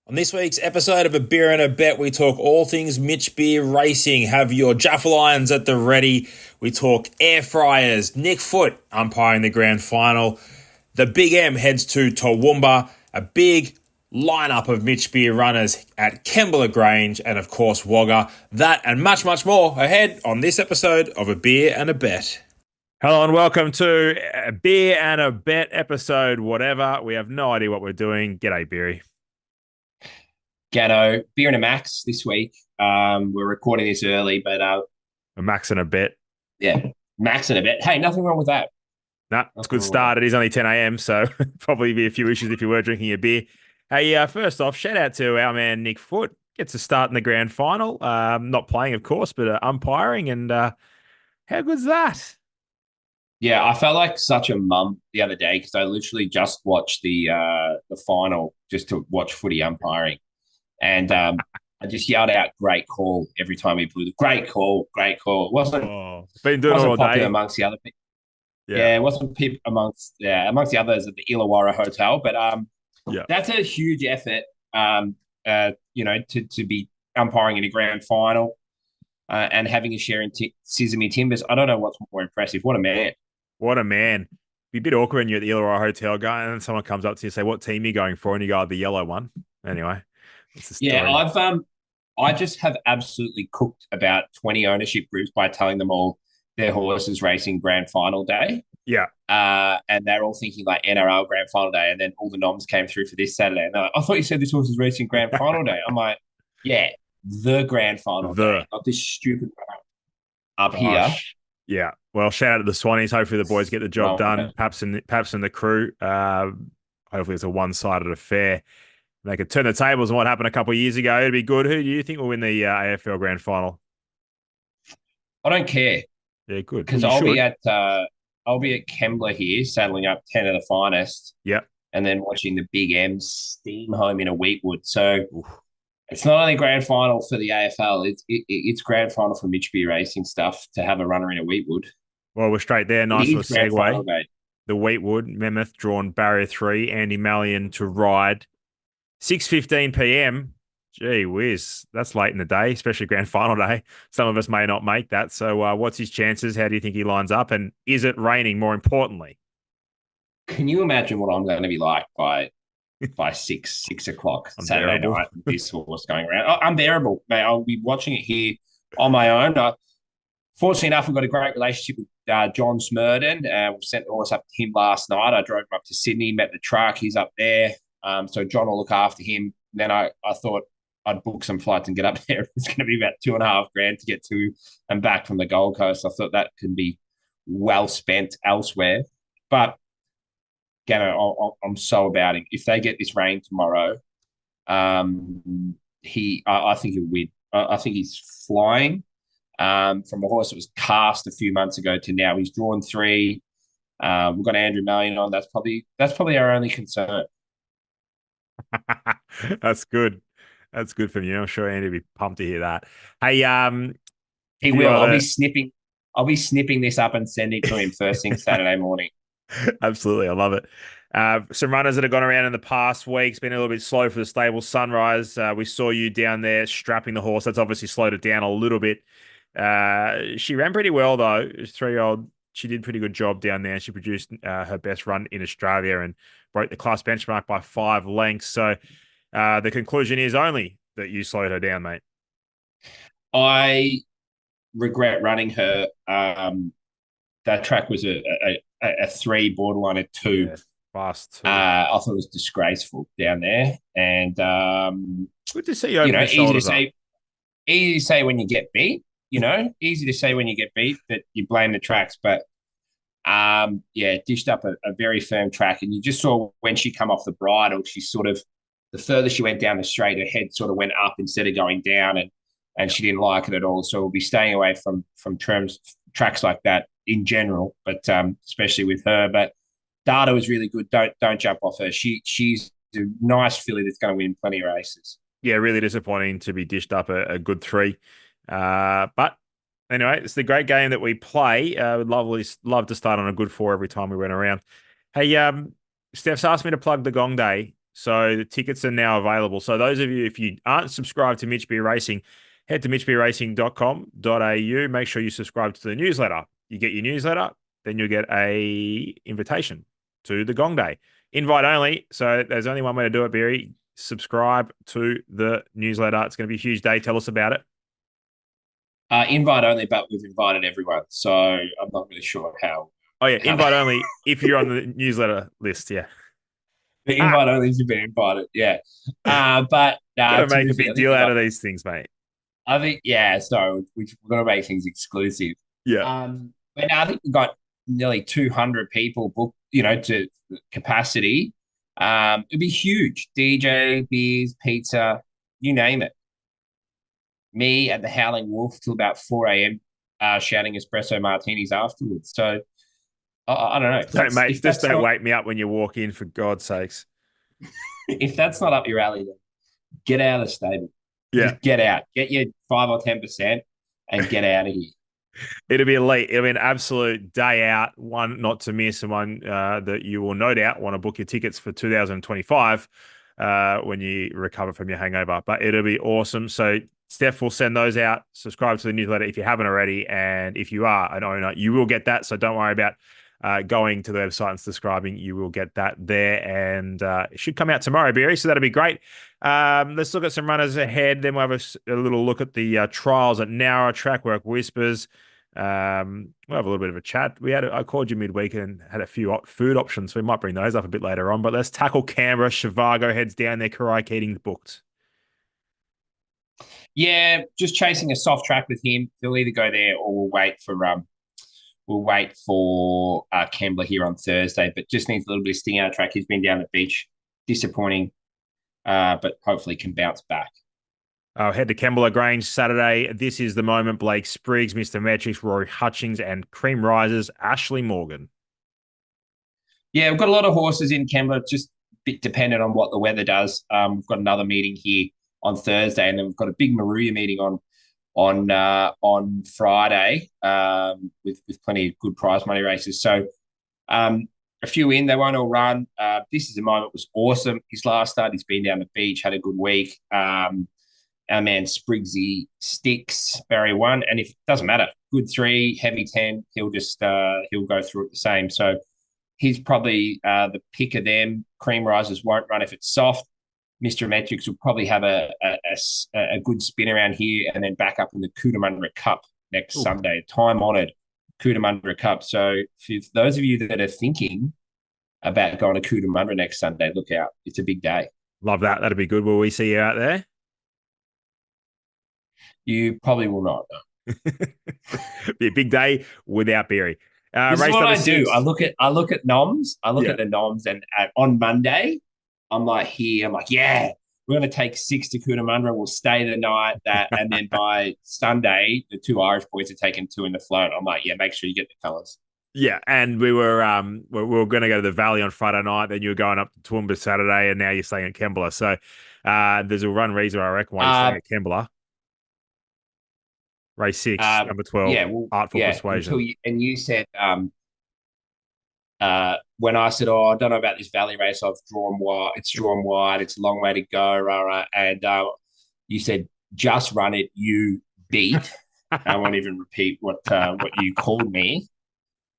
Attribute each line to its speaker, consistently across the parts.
Speaker 1: On this week's episode of A Beer and a Bet, we talk all things Mitch Beer Racing. Have your Jaffle irons at the ready. We talk air fryers. Nick Foot umpiring the grand final. The Big M heads to Toowoomba. A big lineup of Mitch Beer runners at Kembla Grange and, of course, Wagga. That and much, much more ahead on this episode of A Beer and a Bet. Hello and welcome to A Beer and a Bet episode, whatever. We have no idea what we're doing. G'day, Beery.
Speaker 2: Gatto, beer and a max this week. We're recording this early, but
Speaker 1: A max and a bet.
Speaker 2: yeah, max and a bit. Hey, nothing wrong with that.
Speaker 1: Nah, it's a
Speaker 2: Nothing
Speaker 1: good
Speaker 2: wrong with that.
Speaker 1: start. It is only 10 a.m., so probably be a few issues if you were drinking a beer. Hey, first off, shout out to our man Nick Foot. Gets a start in the grand final. Not playing, of course, but umpiring. And how good's that?
Speaker 2: Yeah, I felt like such a mum the other day because I literally just watched the final just to watch footy umpiring, and I just yelled out "great call" every time he blew the great call, great call. It wasn't
Speaker 1: Oh, been doing it
Speaker 2: wasn't
Speaker 1: all
Speaker 2: popular
Speaker 1: day.
Speaker 2: amongst the other people.
Speaker 1: Yeah,
Speaker 2: Yeah, it wasn't peop amongst the others at the Illawarra Hotel, but
Speaker 1: yeah.
Speaker 2: that's a huge effort. To be umpiring in a grand final and having a share in Sesame Timbers. I don't know what's more impressive. What a man!
Speaker 1: What a man. Be a bit awkward when you're at the Illawarra Hotel guy and then someone comes up to you and say, what team are you going for? And you go, the yellow one. Anyway, that's the
Speaker 2: Yeah,
Speaker 1: story.
Speaker 2: I just have absolutely cooked about 20 ownership groups by telling them all their horses racing grand final day.
Speaker 1: Yeah.
Speaker 2: And they're all thinking like NRL grand final day. And then all the noms came through for this Saturday. And they're like, I thought you said this horse is racing grand final day. I'm like, yeah, the grand final day,
Speaker 1: The.
Speaker 2: not this stupid one up here.
Speaker 1: Gosh. Yeah. Well, shout out to the Swannies. Hopefully the boys get the job
Speaker 2: Oh,
Speaker 1: done. Perhaps in the crew. Hopefully it's a one-sided affair. They could turn the tables on what happened a couple of years ago. It'd be good. Who do you think will win the AFL Grand Final?
Speaker 2: I don't care
Speaker 1: Yeah, good. Well,
Speaker 2: because
Speaker 1: you should.
Speaker 2: I'll be at Kembla here, saddling up 10 of the finest,
Speaker 1: Yep.
Speaker 2: and then watching the Big M steam home in a Wheatwood. So
Speaker 1: Oof.
Speaker 2: it's not only grand final for the AFL; it's grand final for Mitch Beer Racing stuff to have a runner in a Wheatwood.
Speaker 1: Well, we're straight there.
Speaker 2: It
Speaker 1: Nice
Speaker 2: is
Speaker 1: little
Speaker 2: grand final
Speaker 1: segue.
Speaker 2: day.
Speaker 1: The Wheatwood Mammoth drawn barrier 3. Andy Mallion to ride. 6:15 p.m. Gee whiz, that's late in the day, especially grand final day. Some of us may not make that. So, what's his chances? How do you think he lines up? And is it raining? More importantly,
Speaker 2: Can you imagine what I'm going to be like by six o'clock Saturday
Speaker 1: unbearable.
Speaker 2: night with this horse going around? Unbearable, mate. I'll be watching it here on my own. Fortunately enough, we've got a great relationship with John Smurden. We sent the horse up to him last night. I drove him up to Sydney, met the truck. He's up there. So John will look after him. Then I thought I'd book some flights and get up there. It's going to be about 2.5 grand to get to and back from the Gold Coast. I thought that could be well spent elsewhere. But Gano, I'm so about him. If they get this rain tomorrow, I think he'll win. I think he's flying from a horse that was cast a few months ago to now. He's drawn three. We've got Andrew Mallion on. That's probably our only concern.
Speaker 1: That's good. That's good for me. I'm sure Andy will be pumped to hear that. Hey,
Speaker 2: He
Speaker 1: few
Speaker 2: will. I'll be
Speaker 1: other
Speaker 2: snipping. I'll be snipping this up and sending it to him first thing Saturday morning.
Speaker 1: absolutely, I love it. Some runners that have gone around in the past weeks been a little bit slow for the stable. Sunrise, we saw you down there strapping the horse. That's obviously slowed it down a little bit. She ran pretty well though. 3-year-old, she did a pretty good job down there. She produced her best run in Australia and broke the class benchmark by 5 lengths. So the conclusion is only that you slowed her down, mate.
Speaker 2: I regret running her. That track was a three, borderline a two.
Speaker 1: Yeah, fast too.
Speaker 2: I thought it was disgraceful down there, and
Speaker 1: Good to see you open the
Speaker 2: easy to
Speaker 1: shoulders up.
Speaker 2: say. Easy to say when you get beat. Easy to say when you get beat that you blame the tracks, but yeah, dished up a very firm track, and you just saw when she come off the bridle, she sort of the further she went down the straight, her head sort of went up instead of going down, and she didn't like it at all. So we'll be staying away from terms tracks like that in general, but especially with her. But Data was really good. Don't jump off her. She's a nice filly that's going to win plenty of races.
Speaker 1: Yeah, really disappointing to be dished up a good 3. But anyway, it's the great game that we play. Would love to start on a good 4 every time we went around. Hey, Steph's asked me to plug the Gong Day. So the tickets are now available. So those of you, if you aren't subscribed to Mitch Beer Racing, head to mitchbeerracing.com.au. Make sure you subscribe to the newsletter. You get your newsletter, then you'll get a invitation to the Gong Day. Invite only. So there's only one way to do it, Beery. Subscribe to the newsletter. It's going to be a huge day. Tell us about it.
Speaker 2: Invite only, but we've invited everyone, so I'm not really sure
Speaker 1: Oh yeah,
Speaker 2: how
Speaker 1: invite only if you're on the newsletter list. Yeah.
Speaker 2: the
Speaker 1: Ah,
Speaker 2: invite only has been invited. Yeah, but
Speaker 1: got to
Speaker 2: to
Speaker 1: make
Speaker 2: be
Speaker 1: a
Speaker 2: fair,
Speaker 1: big deal out of these things, mate.
Speaker 2: I think yeah. So we've got to make things exclusive.
Speaker 1: Yeah.
Speaker 2: But no, I think we've got nearly 200 people booked, to capacity. It'd be huge. DJ, beers, pizza, you name it. Me at the Howling Wolf till about 4 a.m. Shouting espresso martinis afterwards. So I don't know if
Speaker 1: Don't,
Speaker 2: that's
Speaker 1: mate.
Speaker 2: if
Speaker 1: Just
Speaker 2: that's
Speaker 1: don't
Speaker 2: not
Speaker 1: wake me up when you walk in, for God's sakes.
Speaker 2: if that's not up your alley, then get out of the stable.
Speaker 1: Yeah.
Speaker 2: Just get out. Get your 5 or 10% and get out of here.
Speaker 1: It'll be elite. It'll be an absolute day out, one not to miss, and one that you will no doubt want to book your tickets for 2025 when you recover from your hangover. But it'll be awesome. So Steph will send those out. Subscribe to the newsletter if you haven't already. And if you are an owner, you will get that. So don't worry about going to the website and subscribing. You will get that there. And it should come out tomorrow, Barry. So that'll be great. Let's look at some runners ahead. Then we'll have a little look at the trials at Nowra, Track Work Whispers. We'll have a little bit of a chat. I called you midweek and had a few food options. So we might bring those up a bit later on. But let's tackle Canberra. Shivago heads down there. Karai Keating's booked.
Speaker 2: Yeah, just chasing a soft track with him. He'll either go there or we'll wait for Kembla here on Thursday, but just needs a little bit of sting out of track. He's been down the beach, disappointing, but hopefully can bounce back.
Speaker 1: Head to Kembla Grange Saturday. This is the moment. Blake Spriggs, Mr. Metrics, Rory Hutchings, and Cream Risers, Ashley Morgan.
Speaker 2: Yeah, we've got a lot of horses in Kembla, just a bit dependent on what the weather does. We've got another meeting here on Thursday, and then we've got a big Maruya meeting on Friday with plenty of good prize money races. So a few in, they won't all run. This is a moment was awesome. His last start, he's been down the beach, had a good week. Our man Spriggsy sticks, Barry 1, and if it doesn't matter, good 3, heavy 10, he'll go through it the same. So he's probably the pick of them. Cream Risers won't run if it's soft. Mr. Metrics will probably have a good spin around here and then back up in the Cootamundra Cup next Sunday, time-honoured Cootamundra Cup. So for those of you that are thinking about going to Cootamundra next Sunday, look out. It's a big day.
Speaker 1: Love that. That'll be good. Will we see you out there?
Speaker 2: You probably will not. No.
Speaker 1: Be a big day without Berry.
Speaker 2: This is what I do. I look at noms. I look at the noms, and on Monday, I'm like, yeah, we're going to take 6 to Cootamundra. We'll stay the night, and then by Sunday, the 2 Irish boys are taking 2 in the float. I'm like, yeah, make sure you get the colours.
Speaker 1: Yeah, and we were going to go to the Valley on Friday night. Then you were going up to Toowoomba Saturday, and now you're staying at Kembla. So there's a run reason I reckon why you're staying at Kembla. Race 6, number 12.
Speaker 2: Yeah,
Speaker 1: Artful Persuasion.
Speaker 2: You said when I said, "Oh, I don't know about this Valley race. I've drawn wide. It's drawn wide. It's a long way to go." And you said, "Just run it. You beat." I won't even repeat what you called me.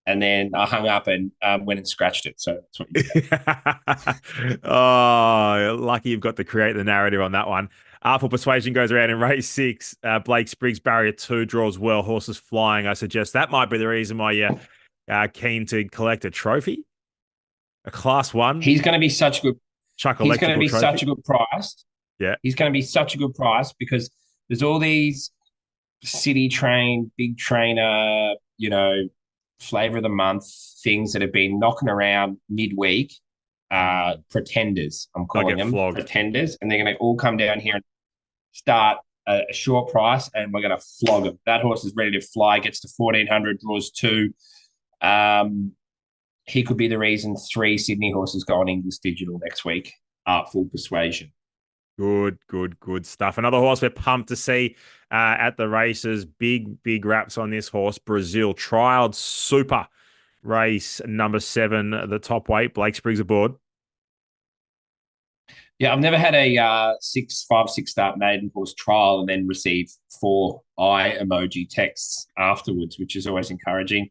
Speaker 2: And then I hung up and went and scratched it. So that's what you said.
Speaker 1: Oh, lucky you've got to create the narrative on that one. Artful Persuasion goes around in race 6. Blake Spriggs, barrier 2, draws well. Horses flying. I suggest that might be the reason why you're keen to collect a trophy. A class 1.
Speaker 2: He's going to be such a good. He's going to be
Speaker 1: trophy.
Speaker 2: such a good price.
Speaker 1: Yeah.
Speaker 2: He's going to be such a good price because there's all these city train, big trainer, flavor of the month things that have been knocking around midweek. Pretenders, I'm calling them
Speaker 1: flogged.
Speaker 2: pretenders, and they're going to all come down here and start a short price, and we're going to flog them. That horse is ready to fly, gets to 1,400, draws 2. He could be the reason 3 Sydney horses go on English Digital next week. Artful Persuasion.
Speaker 1: Good stuff. Another horse we're pumped to see at the races. Big wraps on this horse. Brazil trialed super race number 7, the top weight. Blake Spriggs aboard.
Speaker 2: Yeah, I've never had a 6 start maiden horse trial and then receive 4 eye emoji texts afterwards, which is always encouraging.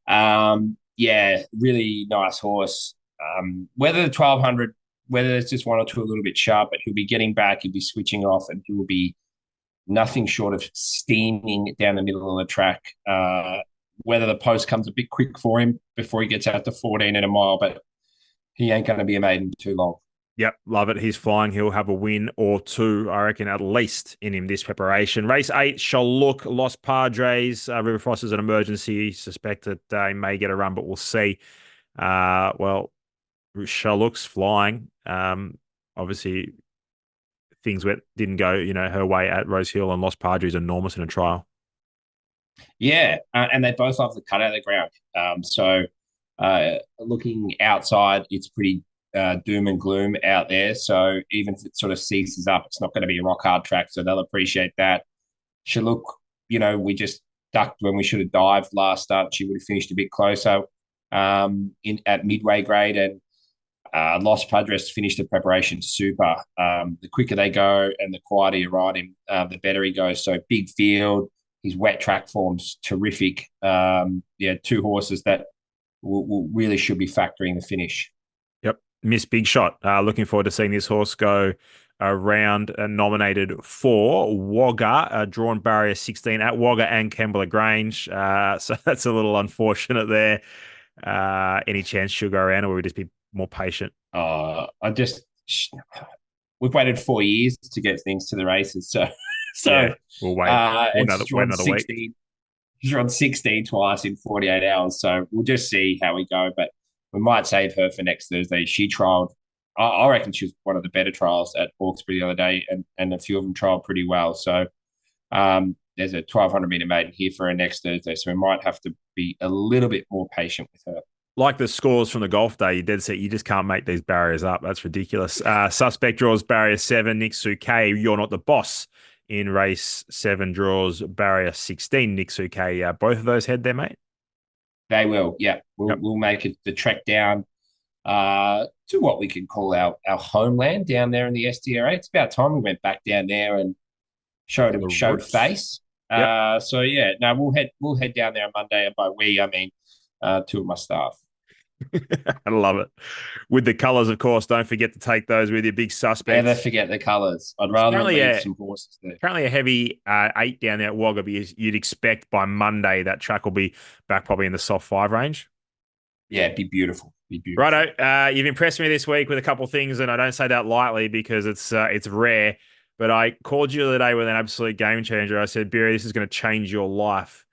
Speaker 2: Yeah, really nice horse. Whether the 1200, whether there's just one or two a little bit sharp, but he'll be getting back, he'll be switching off, and he will be nothing short of steaming down the middle of the track. Whether the post comes a bit quick for him before he gets out to 14 in a mile, but he ain't going to be a maiden too long.
Speaker 1: Yep, love it. He's flying. He'll have a win or two, I reckon, at least in him this preparation. Race 8, shall look Los Padres. River Frost is an emergency. Suspect that he may get a run, but we'll see. Well, Shaluk's flying. Obviously, didn't go, her way at Rose Hill, and Los Padres enormous in a trial.
Speaker 2: Yeah, and they both love the cut out of the ground. Looking outside, it's pretty doom and gloom out there. So even if it sort of seizes up, it's not going to be a rock hard track. So they'll appreciate that. Shalook, we just ducked when we should have dived last start. She would have finished a bit closer at midway grade, and Los Padres finished the preparation super. The quicker they go and the quieter you ride him, the better he goes. So big field, his wet track form's terrific. Two horses that will really should be factoring the finish.
Speaker 1: Yep, Miss Big Shot. Looking forward to seeing this horse go around, nominated for Wagga, drawn barrier 16 at Wagga and Kembla Grange. So that's a little unfortunate there. Any chance she'll go around, or will we just be more patient?
Speaker 2: We've waited 4 years to get things to the races, so
Speaker 1: yeah, we'll wait. Another week.
Speaker 2: She's run 16 twice in 48 hours, so we'll just see how we go. But we might save her for next Thursday. She trialled. I reckon she was one of the better trials at Hawkesbury the other day, and a few of them trialled pretty well. So there's a 1200-meter maiden here for her next Thursday, so we might have to be a little bit more patient with her.
Speaker 1: Like the scores from the golf day, you dead set. You just can't make these barriers up. That's ridiculous. Suspect draws barrier 7. Nick Suke, you're not the boss. In race 7 draws barrier 16. Nick Suke, both of those head there, mate?
Speaker 2: They will, yeah. We'll make it the trek down to what we can call our homeland down there in the SDRA. It's about time we went back down there and showed face.
Speaker 1: Yep.
Speaker 2: So yeah, no, we'll head down there on Monday, and by we I mean two of my staff.
Speaker 1: I love it. With the colours, of course, don't forget to take those with your big suspects.
Speaker 2: Never forget the colours. I'd rather leave some horses there.
Speaker 1: Currently a heavy 8 down there at Wagga, but you'd expect by Monday that track will be back probably in the soft 5 range.
Speaker 2: Yeah, it'd be beautiful.
Speaker 1: Righto. You've impressed me this week with a couple of things, and I don't say that lightly because it's rare. But I called you the other day with an absolute game changer. I said, Beery, this is going to change your life.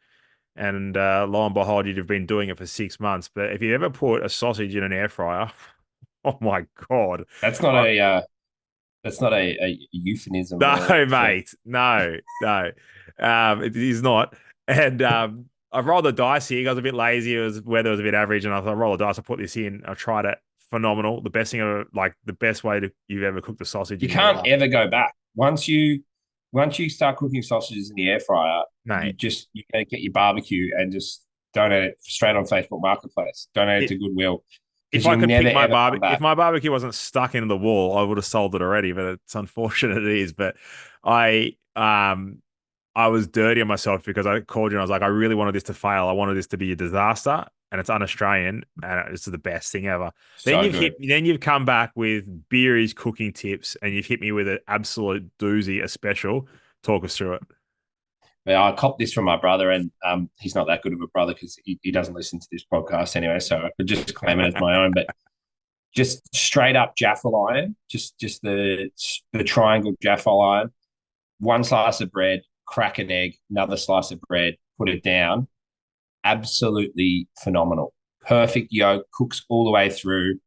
Speaker 1: And lo and behold, you've been doing it for 6 months. But if you ever put a sausage in an air fryer, oh my God.
Speaker 2: That's not a euphemism.
Speaker 1: No, mate. No. It is not. And I've rolled the dice here. I was a bit lazy. Weather was a bit average. And I thought, roll the dice. I put this in. I tried it. Phenomenal. The best thing ever, like the best way you've ever cooked a sausage.
Speaker 2: You can't ever go back. Once you start cooking sausages in the air fryer,
Speaker 1: mate,
Speaker 2: you gotta get your barbecue and just donate it straight on Facebook Marketplace. Donate it to Goodwill.
Speaker 1: If I could pick if my barbecue wasn't stuck into the wall, I would have sold it already. But it's unfortunate it is. But I was dirty on myself because I called you and I was like, I really wanted this to fail. I wanted this to be a disaster, and it's un-Australian, and it's the best thing ever. Then you've come back with Beery's cooking tips, and you've hit me with an absolute doozy, a special. Talk us through it.
Speaker 2: Yeah, I copped this from my brother, and he's not that good of a brother because he doesn't listen to this podcast anyway, so I could just claim it as my own. But just straight up Jaffa iron, just the triangle Jaffa iron, 1 slice of bread, crack an egg, another slice of bread, put it down. Absolutely phenomenal. Perfect yolk, cooks all the way through.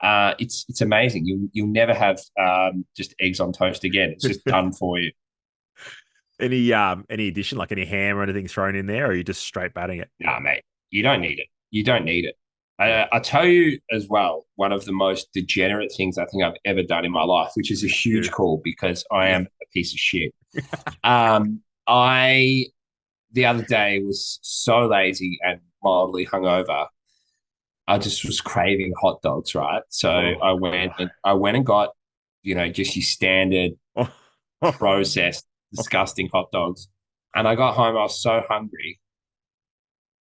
Speaker 2: It's amazing. You'll never have just eggs on toast again. It's just done for you.
Speaker 1: Any addition, like any ham or anything thrown in there, or are you just straight batting it?
Speaker 2: Nah, mate. You don't need it. I tell you as well, one of the most degenerate things I think I've ever done in my life, which is a huge call because I am a piece of shit. I the other day was so lazy and mildly hungover. I just was craving hot dogs, right? So I went and got just your standard
Speaker 1: Oh,
Speaker 2: processed, disgusting hot dogs. And I got home, I was so hungry.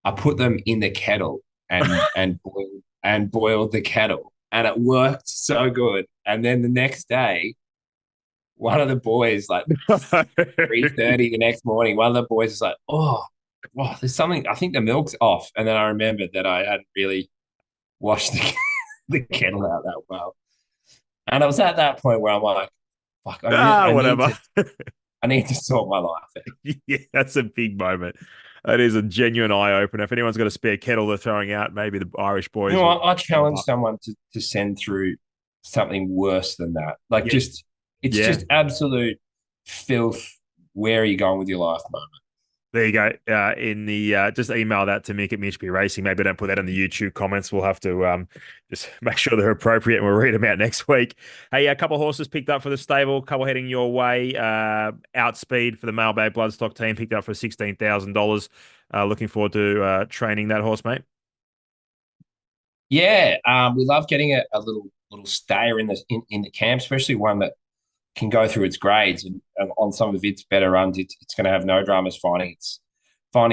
Speaker 2: I put them in the kettle and boiled the kettle, and it worked so good. And then the next day, one of the boys, like 3:30 the next morning, one of the boys is like, "Oh, there's something. I think the milk's off." And then I remembered that I hadn't really washed the kettle out that well. And I was at that point where I'm like, "Fuck, I need
Speaker 1: whatever.
Speaker 2: to I need to sort my life out."
Speaker 1: Yeah, that's a big moment. That is a genuine eye opener. If anyone's got a spare kettle they're throwing out, maybe the Irish
Speaker 2: You
Speaker 1: boys
Speaker 2: know
Speaker 1: will
Speaker 2: what? I
Speaker 1: step
Speaker 2: challenge
Speaker 1: up.
Speaker 2: someone to send through something worse than that. Like
Speaker 1: Yeah,
Speaker 2: just it's
Speaker 1: yeah.
Speaker 2: just absolute filth. Where are you going with your life, moment?
Speaker 1: There you go. In the just email that to Mick at Mitch Beer Racing. Maybe don't put that in the YouTube comments. We'll have to just make sure they're appropriate, and we'll read them out next week. Hey, a couple of horses picked up for the stable. A couple heading your way. Outspeed for the Mailbag Bloodstock team picked up for $16,000. Looking forward to training that horse, mate.
Speaker 2: Yeah, we love getting a little stayer in the camp, especially one that can go through its grades and on some of its better runs, it's going to have no dramas finding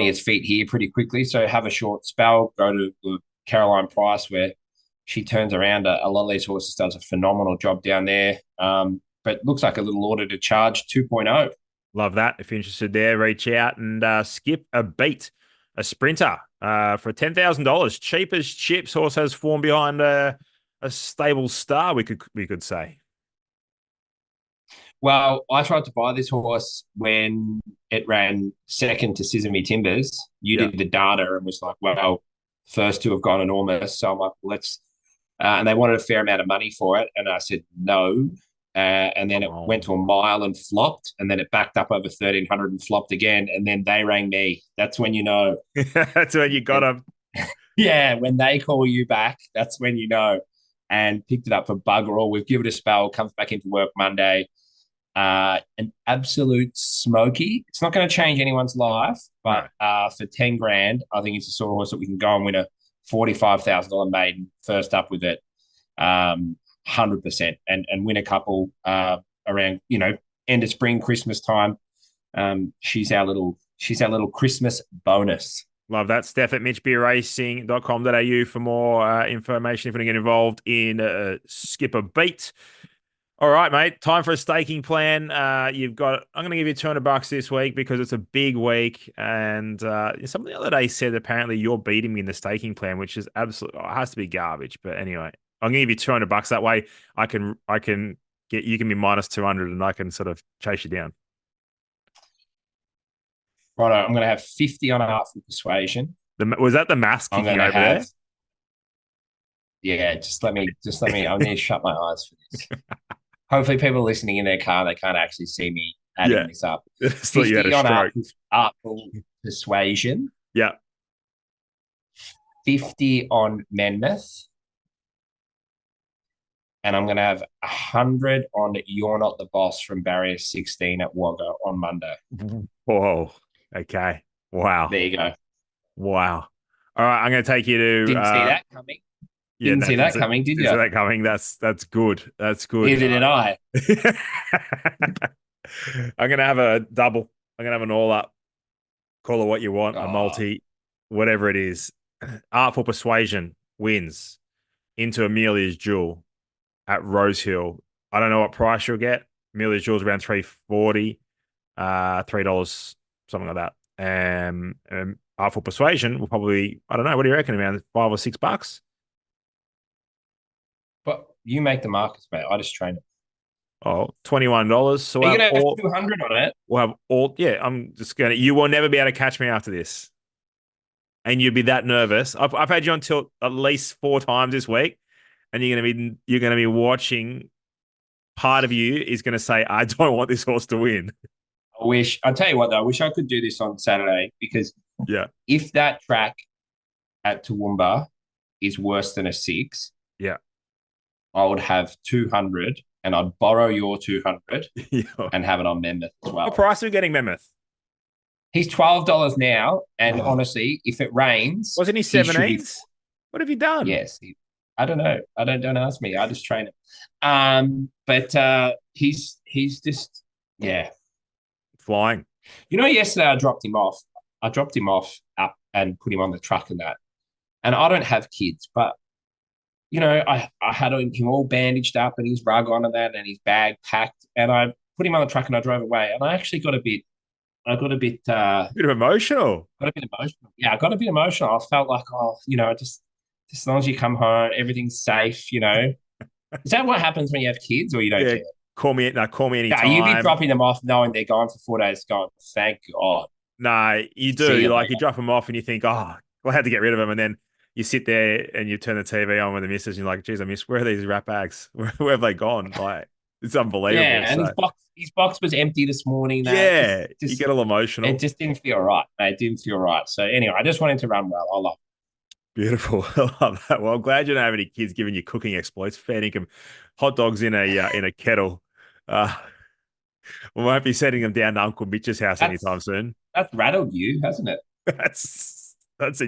Speaker 2: its feet here pretty quickly. So have a short spell, go to the Caroline Price where she turns around a lot of these horses, does a phenomenal job down there. But looks like a little order to charge 2.0.
Speaker 1: Love that. If you're interested there, reach out and skip a beat, a sprinter for $10,000. Cheap as chips. Horse has form behind a stable star. We could say.
Speaker 2: Well, I tried to buy this horse when it ran second to Sesame Timbers. You
Speaker 1: Yeah.
Speaker 2: did the data and was like, well, first two have gone enormous. So I'm like, and they wanted a fair amount of money for it. And I said, no. And then
Speaker 1: Come
Speaker 2: it went
Speaker 1: on.
Speaker 2: to a mile and flopped. And then it backed up over 1,300 and flopped again. And then they rang me. That's when you know.
Speaker 1: That's when you got
Speaker 2: And
Speaker 1: him.
Speaker 2: yeah, when they call you back, that's when you know. And picked it up for bugger all. We've given it a spell, comes back into work Monday. An absolute smoky. It's not going to change anyone's life,
Speaker 1: No.
Speaker 2: but for 10 grand, I think it's a sort of horse that we can go and win a $45,000 maiden first up with it, 100%, and win a couple around end of spring, Christmas time. She's our little Christmas bonus.
Speaker 1: Love that. Steph at mitchbeerracing.com.au for more information if you want to get involved in Skip a Beat. All right, mate. Time for a staking plan. You've got. I'm going to give you $200 this week because it's a big week. And someone the other day said apparently you're beating me in the staking plan, which is absolutely it has to be garbage. But anyway, I'm going to give you $200 that way. I can get you can be minus 200, and I can sort of chase you down.
Speaker 2: Right, I'm going to have 50 on Artful Persuasion.
Speaker 1: Was that the mask
Speaker 2: I'm
Speaker 1: kicking
Speaker 2: going to
Speaker 1: over
Speaker 2: have,
Speaker 1: there?
Speaker 2: yeah, just let me, I need to shut my eyes for this. Hopefully, people are listening in their car, they can't actually see me adding
Speaker 1: Yeah.
Speaker 2: this up.
Speaker 1: It's like you had
Speaker 2: 50
Speaker 1: a
Speaker 2: on
Speaker 1: stroke.
Speaker 2: Artful Persuasion,
Speaker 1: Yeah.
Speaker 2: 50 on Menmouth, and I'm going to have 100 on You're Not the Boss from Barrier 16 at Wagga on Monday.
Speaker 1: Whoa. Okay. Wow.
Speaker 2: There you go.
Speaker 1: Wow. All right. I'm going to take you to.
Speaker 2: Didn't see that coming.
Speaker 1: Yeah,
Speaker 2: Didn't
Speaker 1: no,
Speaker 2: see that coming, did
Speaker 1: didn't see
Speaker 2: you?
Speaker 1: that coming. That's good. That's good.
Speaker 2: Neither did I.
Speaker 1: I'm gonna have a double. I'm gonna have an all up. Call it what you want, a
Speaker 2: Oh,
Speaker 1: multi, whatever it is. Artful Persuasion wins into Amelia's Jewel at Rosehill. I don't know what price you'll get. Amelia's Jewel's around 340, $3, something like that. Artful Persuasion will probably, I don't know, what do you reckon, around $5 or $6?
Speaker 2: but you make the markets, mate. I just train it.
Speaker 1: Oh, $21. So
Speaker 2: Are you going to have 200 on it?
Speaker 1: we'll have all, yeah, I'm just going to, you will never be able to catch me after this. And you'd be that nervous. I've had you on tilt at least 4 times this week, and you're gonna be watching. Part of you is gonna say, I don't want this horse to win.
Speaker 2: I'll tell you what, though, I wish I could do this on Saturday because
Speaker 1: Yeah.
Speaker 2: if that track at Toowoomba is worse than a 6,
Speaker 1: Yeah.
Speaker 2: I would have 200 and I'd borrow your 200
Speaker 1: Yeah.
Speaker 2: and have it on Menmouth as
Speaker 1: What
Speaker 2: well.
Speaker 1: price are we getting Mammoth?
Speaker 2: He's $12 now. And
Speaker 1: Oh.
Speaker 2: honestly, if it rains,
Speaker 1: Wasn't he
Speaker 2: he should be,
Speaker 1: 17s? What have you done?
Speaker 2: yes. I don't know. I don't ask me. I just train him. But he's just yeah.
Speaker 1: Flying.
Speaker 2: Yesterday I dropped him off. I dropped him off up and put him on the truck and that. And I don't have kids, but I had him all bandaged up and his rug on and that and his bag packed. And I put him on the truck and I drove away. And I actually
Speaker 1: Bit of emotional.
Speaker 2: got a bit emotional. Yeah, I got a bit emotional. I felt like, just as long as you come home, everything's safe. Is that what happens when you have kids or you don't
Speaker 1: Yeah.
Speaker 2: care?
Speaker 1: Call me. No, call me
Speaker 2: Yeah, you be
Speaker 1: anytime.
Speaker 2: dropping them off knowing they're gone for 4 days, going, thank God.
Speaker 1: No, you
Speaker 2: See
Speaker 1: do.
Speaker 2: you
Speaker 1: Like you
Speaker 2: later.
Speaker 1: drop them off and you think, oh, well, I had to get rid of them. And then you sit there and you turn the TV on with the missus and you're like, geez, where are these rat bags? Where have they gone? Like, it's unbelievable.
Speaker 2: Yeah, and
Speaker 1: So,
Speaker 2: his box was empty this morning. That
Speaker 1: yeah, you get all
Speaker 2: it
Speaker 1: emotional.
Speaker 2: just didn't feel right. Mate. It didn't feel right. So anyway, I just wanted to run well. I love
Speaker 1: Beautiful. I love that. Well, I'm glad you don't have any kids giving you cooking exploits, feeding them hot dogs in a kettle. Uh, we won't be sending them down to Uncle Mitch's house anytime soon.
Speaker 2: that's rattled you, hasn't it?
Speaker 1: That's a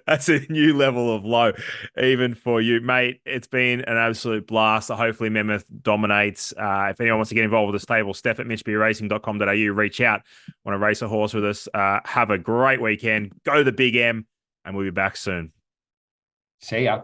Speaker 1: that's a new level of low, even for you, mate. It's been an absolute blast. Hopefully, Mammoth dominates. If anyone wants to get involved with the stable, Steph at mitchbeerracing.com.au. Reach out. Want to race a horse with us? Have a great weekend. Go the Big M, and we'll be back soon.
Speaker 2: See ya.